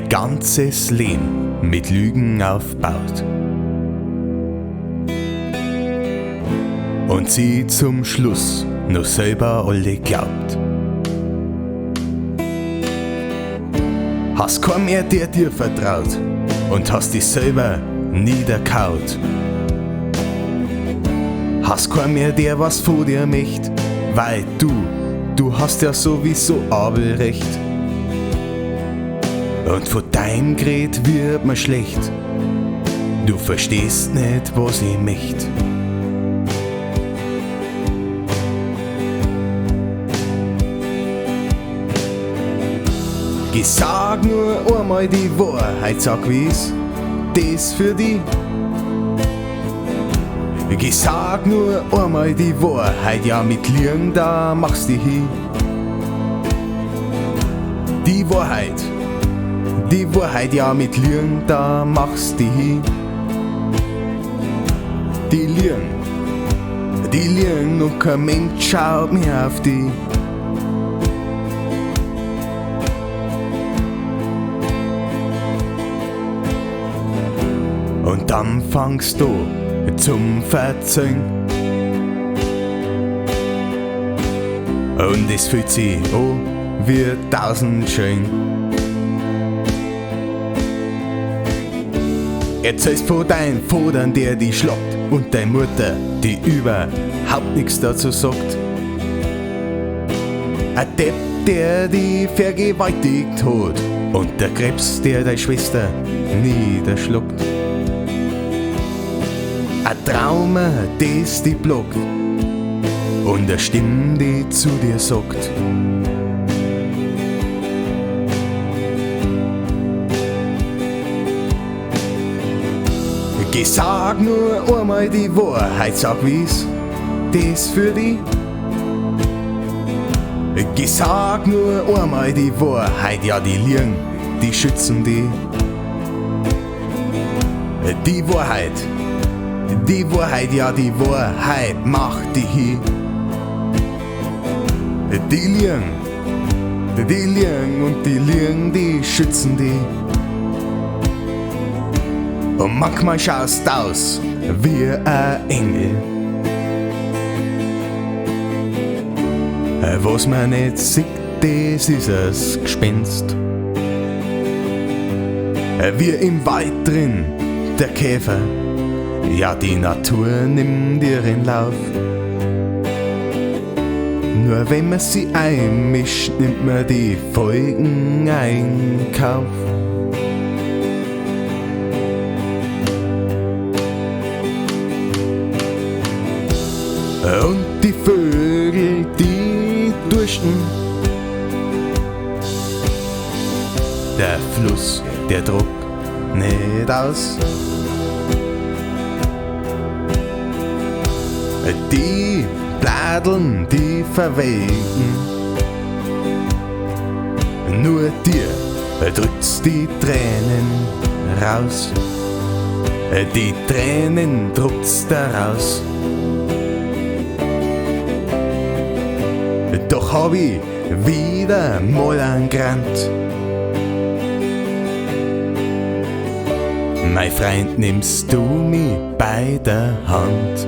Mein ganzes Leben mit Lügen aufbaut und sie zum Schluss noch selber alle glaubt. Hast kein mehr, der dir vertraut und hast dich selber niederkaut. Hast kein mehr, der was vor dir möcht, weil du hast ja sowieso Abelrecht. Und von deinem Gerät wird mir schlecht, du verstehst nicht, was ich möcht. Ich sag nur einmal die Wahrheit, sag wie's, das für dich. Ich sag nur einmal die Wahrheit, ja mit Lügen, da machst dich hin. Die Wahrheit, ja mit Lügen, da machst dich hin. Die Lügen und kein Mensch schaut mehr auf dich. Und dann fangst du zum Verzeihen. Und es fühlt sich an wie 1000 schön. Erzählst von deinem Vater, der dich schlagt, und deine Mutter, die überhaupt nichts dazu sagt. Ein Depp, der dich vergewaltigt hat, und der Krebs, der deine Schwester niederschluckt. Ein Trauma, das dich blockt, und eine Stimme, die zu dir sagt: Ich sag nur einmal die Wahrheit, sag wie's, das für dich. Ich sag nur einmal die Wahrheit, ja die Lügen, die schützen dich. Die Wahrheit, ja die Wahrheit macht dich hin. Die Lügen und die Lügen, die schützen dich. Und manchmal schaust aus wie ein Engel. Was man nicht sieht, das ist das Gespenst. Wie im Wald drin, der Käfer, ja die Natur nimmt ihren Lauf. Nur wenn man sie einmischt, nimmt man die Folgen in Kauf. Und die Vögel, die dursten, der Fluss, der druckt nicht aus. Die Bladeln, die verwelken, nur dir drückt's die Tränen raus. Die Tränen druckt's daraus. Doch hab ich wieder mal einen Grant. Mein Freund, nimmst du mich bei der Hand?